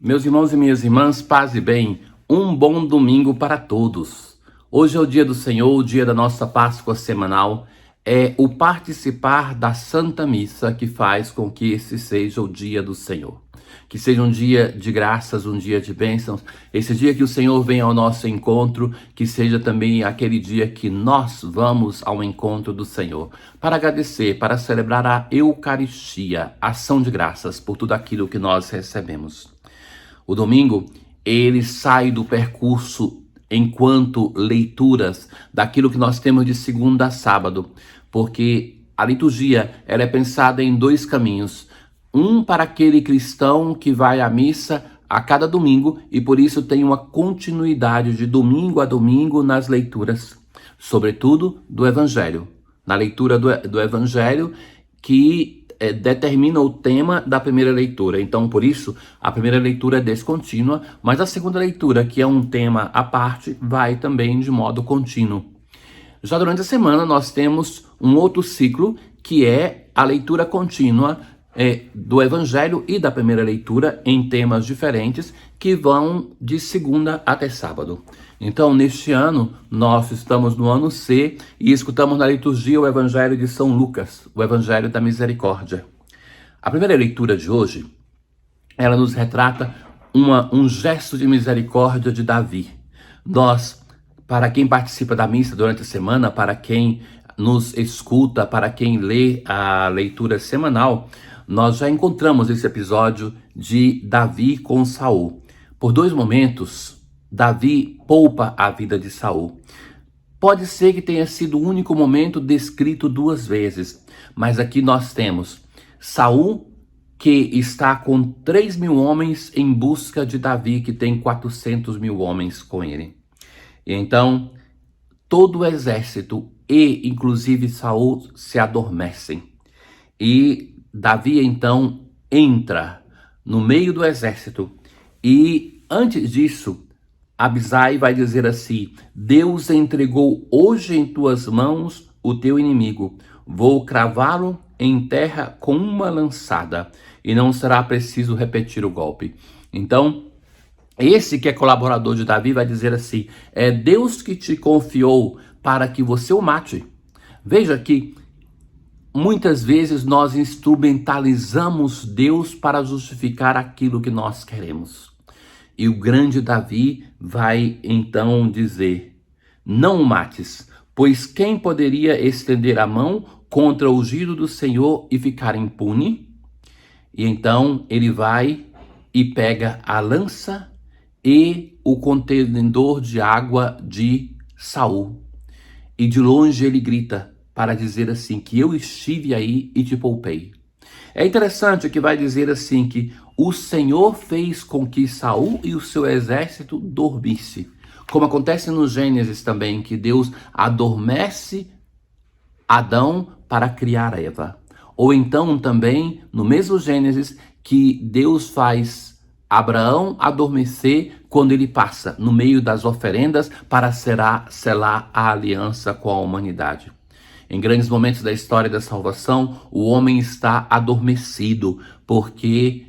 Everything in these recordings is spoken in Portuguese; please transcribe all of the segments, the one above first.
Meus irmãos e minhas irmãs, paz e bem, um bom domingo para todos. Hoje é o dia do Senhor, o dia da nossa Páscoa semanal, é o participar da Santa Missa que faz com que esse seja o dia do Senhor. Que seja um dia de graças, um dia de bênçãos, esse dia que o Senhor vem ao nosso encontro, que seja também aquele dia que nós vamos ao encontro do Senhor, para agradecer, para celebrar a Eucaristia, ação de graças por tudo aquilo que nós recebemos. O domingo, ele sai do percurso enquanto leituras daquilo que nós temos de segunda a sábado, porque a liturgia ela é pensada em dois caminhos. Um para aquele cristão que vai à missa a cada domingo e por isso tem uma continuidade de domingo a domingo nas leituras, sobretudo do Evangelho. Na leitura do Evangelho que determina o tema da primeira leitura. Então, por isso, a primeira leitura é descontínua, mas a segunda leitura, que é um tema à parte, vai também de modo contínuo. Já durante a semana, nós temos um outro ciclo, que é a leitura contínua do Evangelho e da primeira leitura em temas diferentes, que vão de segunda até sábado. Então, neste ano, nós estamos no ano C e escutamos na liturgia o Evangelho de São Lucas, o Evangelho da Misericórdia. A primeira leitura de hoje, ela nos retrata um gesto de misericórdia de Davi. Nós, para quem participa da missa durante a semana, para quem nos escuta, para quem lê a leitura semanal, nós já encontramos esse episódio de Davi com Saul. Por dois momentos, Davi poupa a vida de Saul. Pode ser que tenha sido o único momento descrito duas vezes, mas aqui nós temos Saul, que está com 3.000 homens em busca de Davi, que tem 400.000 homens com ele. E então, todo o exército e inclusive Saul se adormecem. E Davi então entra no meio do exército e antes disso, Abisai vai dizer assim: Deus entregou hoje em tuas mãos o teu inimigo. Vou cravá-lo em terra com uma lançada e não será preciso repetir o golpe. Então, esse que é colaborador de Davi vai dizer assim: é Deus que te confiou para que você o mate. Veja que muitas vezes nós instrumentalizamos Deus para justificar aquilo que nós queremos. E o grande Davi vai então dizer: não o mates, pois quem poderia estender a mão contra o ungido do Senhor e ficar impune? E então ele vai e pega a lança e o contenedor de água de Saul. E de longe ele grita para dizer assim, que eu estive aí e te poupei. É interessante que vai dizer assim que o Senhor fez com que Saul e o seu exército dormisse. Como acontece no Gênesis também, que Deus adormece Adão para criar Eva. Ou então também, no mesmo Gênesis, que Deus faz Abraão adormecer quando ele passa no meio das oferendas para selar a aliança com a humanidade. Em grandes momentos da história da salvação, o homem está adormecido, porque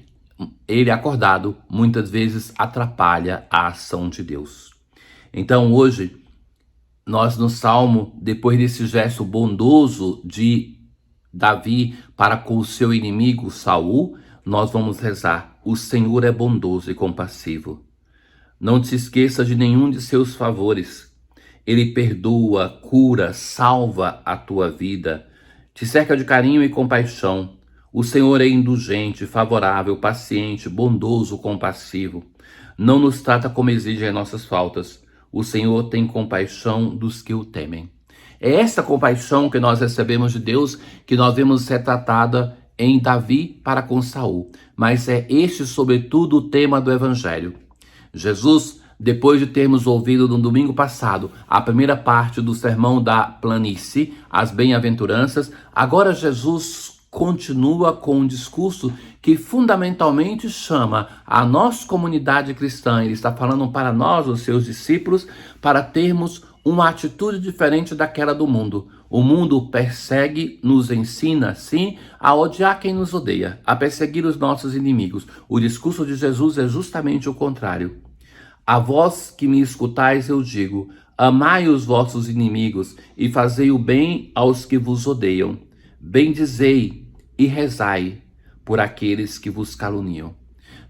ele acordado muitas vezes atrapalha a ação de Deus. Então hoje, nós no Salmo, depois desse gesto bondoso de Davi para com o seu inimigo Saul, nós vamos rezar: o Senhor é bondoso e compassivo. Não te esqueça de nenhum de seus favores. Ele perdoa, cura, salva a tua vida, te cerca de carinho e compaixão. O Senhor é indulgente, favorável, paciente, bondoso, compassivo. Não nos trata como exigem nossas faltas. O Senhor tem compaixão dos que o temem. É essa compaixão que nós recebemos de Deus que nós vemos retratada em Davi para com Saul. Mas é este, sobretudo, o tema do Evangelho. Jesus, depois de termos ouvido no domingo passado a primeira parte do sermão da planície, as bem-aventuranças, agora Jesus continua com um discurso que fundamentalmente chama a nossa comunidade cristã. Ele está falando para nós, os seus discípulos, para termos uma atitude diferente daquela do mundo. O mundo persegue, nos ensina, sim, a odiar quem nos odeia, a perseguir os nossos inimigos. O discurso de Jesus é justamente o contrário. A vós que me escutais, eu digo: amai os vossos inimigos e fazei o bem aos que vos odeiam. Bendizei e rezai por aqueles que vos caluniam.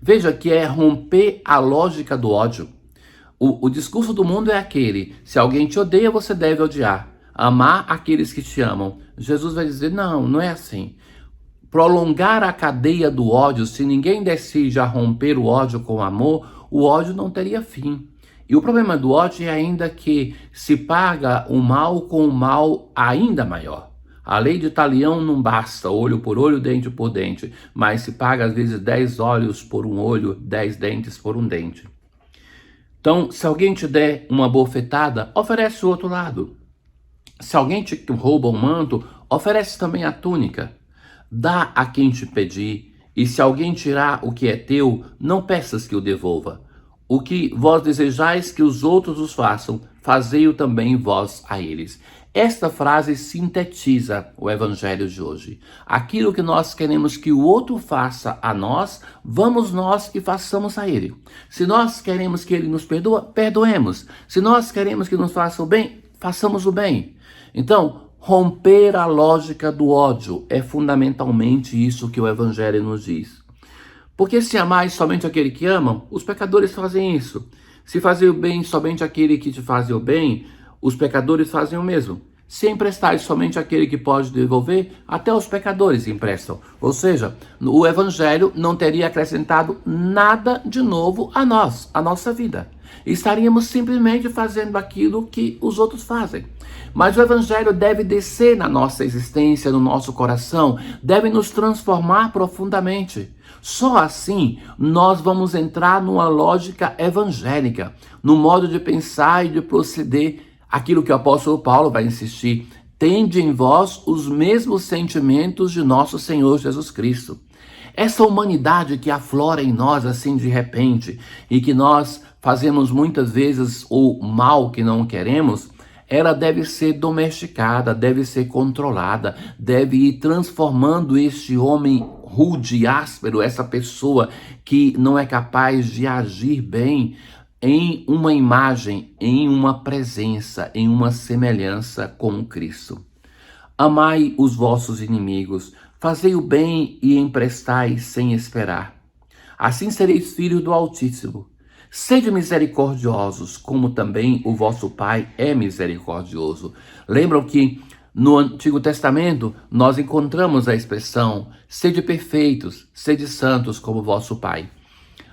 Veja que é romper a lógica do ódio. O discurso do mundo é aquele: se alguém te odeia, você deve odiar. Amar aqueles que te amam. Jesus vai dizer: não, não é assim. Prolongar a cadeia do ódio, se ninguém decide a romper o ódio com o amor, o ódio não teria fim. E o problema do ódio é ainda que se paga o mal com o mal ainda maior. A lei de Talião não basta, olho por olho, dente por dente, mas se paga às vezes 10 olhos por um olho, 10 dentes por um dente. Então, se alguém te der uma bofetada, oferece o outro lado. Se alguém te rouba um manto, oferece também a túnica. Dá a quem te pedir, e se alguém tirar o que é teu, não peças que o devolva. O que vós desejais que os outros os façam, fazei-o também vós a eles. Esta frase sintetiza o evangelho de hoje. Aquilo que nós queremos que o outro faça a nós, vamos nós e façamos a ele. Se nós queremos que ele nos perdoe, perdoemos. Se nós queremos que nos faça o bem, façamos o bem. Então, romper a lógica do ódio é fundamentalmente isso que o Evangelho nos diz. Porque se amais somente aquele que amam, os pecadores fazem isso. Se fazer o bem somente aquele que te faz o bem, os pecadores fazem o mesmo. Se emprestais somente aquele que pode devolver, até os pecadores emprestam. Ou seja, o Evangelho não teria acrescentado nada de novo a nós, a nossa vida. Estaríamos simplesmente fazendo aquilo que os outros fazem. Mas o Evangelho deve descer na nossa existência, no nosso coração, deve nos transformar profundamente. Só assim nós vamos entrar numa lógica evangélica, no modo de pensar e de proceder, aquilo que o apóstolo Paulo vai insistir: tende em vós os mesmos sentimentos de nosso Senhor Jesus Cristo. Essa humanidade que aflora em nós assim de repente e que nós fazemos muitas vezes o mal que não queremos, ela deve ser domesticada, deve ser controlada, deve ir transformando este homem rude e áspero, essa pessoa que não é capaz de agir bem, em uma imagem, em uma presença, em uma semelhança com Cristo. Amai os vossos inimigos, fazei o bem e emprestai sem esperar. Assim sereis filhos do Altíssimo. Sede misericordiosos, como também o vosso Pai é misericordioso. Lembram que no Antigo Testamento nós encontramos a expressão: sede perfeitos, sede santos, como vosso Pai.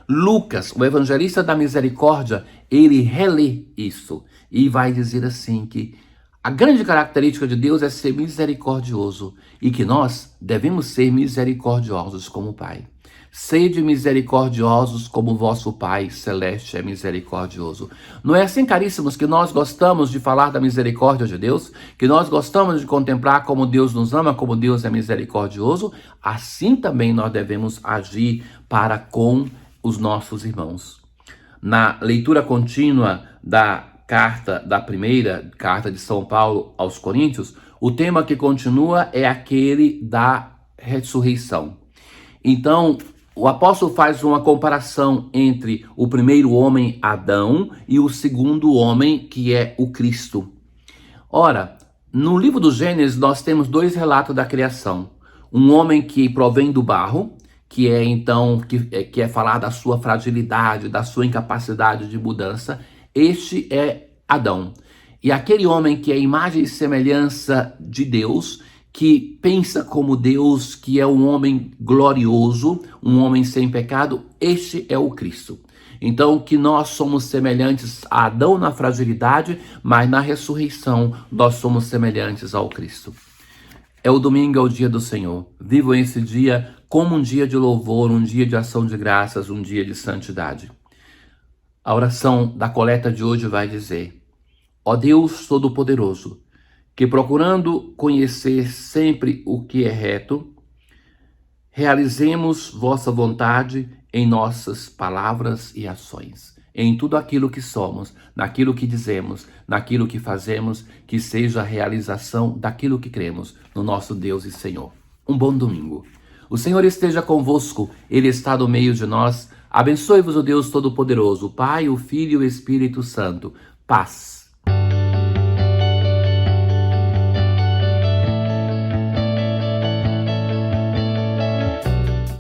Lucas, o evangelista da misericórdia, ele relê isso e vai dizer assim que a grande característica de Deus é ser misericordioso e que nós devemos ser misericordiosos como o Pai. Sede misericordiosos como o vosso Pai celeste é misericordioso. Não é assim, caríssimos, que nós gostamos de falar da misericórdia de Deus? Que nós gostamos de contemplar como Deus nos ama, como Deus é misericordioso? Assim também nós devemos agir para com os nossos irmãos. Na leitura contínua da primeira carta de São Paulo aos Coríntios, o tema que continua é aquele da ressurreição. Então, o apóstolo faz uma comparação entre o primeiro homem, Adão, e o segundo homem, que é o Cristo. Ora, no livro do Gênesis, nós temos dois relatos da criação. Um homem que provém do barro, que é então que é falar da sua fragilidade, da sua incapacidade de mudança. Este é Adão. E aquele homem que é imagem e semelhança de Deus, que pensa como Deus, que é um homem glorioso, um homem sem pecado, este é o Cristo. Então, que nós somos semelhantes a Adão na fragilidade, mas na ressurreição nós somos semelhantes ao Cristo. É o domingo, é o dia do Senhor. Vivam esse dia como um dia de louvor, um dia de ação de graças, um dia de santidade. A oração da coleta de hoje vai dizer: ó Deus Todo-Poderoso, que procurando conhecer sempre o que é reto, realizemos vossa vontade em nossas palavras e ações. em tudo aquilo que somos, naquilo que dizemos, naquilo que fazemos, que seja a realização daquilo que cremos no nosso Deus e Senhor. Um bom domingo. O Senhor esteja convosco, Ele está no meio de nós. Abençoe-vos o Deus Todo-Poderoso, o Pai, o Filho e o Espírito Santo. Paz.